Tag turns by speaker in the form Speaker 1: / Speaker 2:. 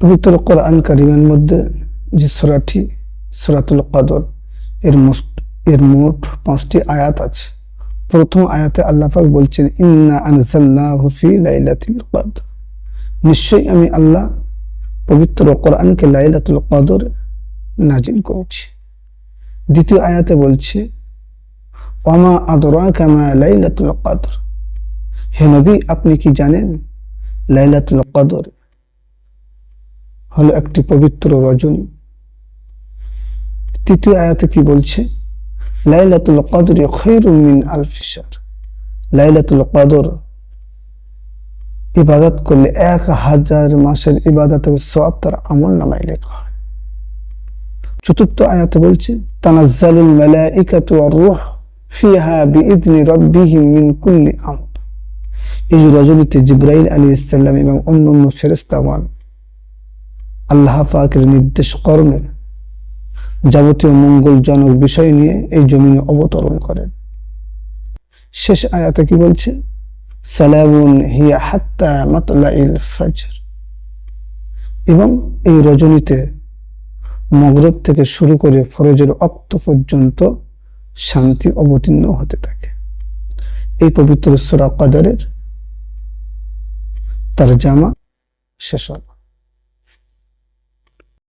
Speaker 1: পবিত্র কোরআন কারীমের মধ্যে যে সূরাটি সূরাতুল কদর এর মোট 5টি আয়াত আছে। প্রথম আয়াতে আল্লাহ পাক বলছেন, ইন্না আনজালনাহু ফি লাইলাতুল কদর, নিশ্চয়ই আমি আল্লাহ পবিত্র কোরআনকে লাইলাতুল কদর নাজিল করেছি। দ্বিতীয় আয়াতে বলছে, ওয়ামা আদরাকা মা লাইলাতুল কদর, হে নবী আপনি কি জানেন লাইলাতুল কদর হলো একটি পবিত্র রজনী। তৃতীয় আয়াতে কি বলছে, লাইলাতুল কদর খায়রুম মিন আলফি শাহর, লাইলাতুল কদর ইবাদত করলে 1000 মাসের ইবাদতের সওয়াব তার আমলনামায় লেখা হয়। চতুর্থ আয়াতে বলছে, তানাজ্জালুল মালাইকাতু ওয়ার রূহ ফিহা বিইذনি রাব্বিহিম মিন কুল্লি আমর, এই রজনীতে জিবরাইল আলাইহিস সালাম এবং অন্যান্য ফেরেশতাগণ আল্লাহ পাকের নির্দেশ কর্মে যাবতীয় মঙ্গলজনক বিষয় নিয়ে এই জমিনে অবতরণ করেন। শেষ আয়াতে কি বলছে, সালামুন হিয়া হাত্তা মাতলাইল ফজর, এবং এই রজনীতে মাগরিব থেকে শুরু করে ফজরের ওয়াক্ত পর্যন্ত শান্তি অবতীর্ণ হতে থাকে। এই পবিত্র সূরা কদরের তরজমা শেষ হল।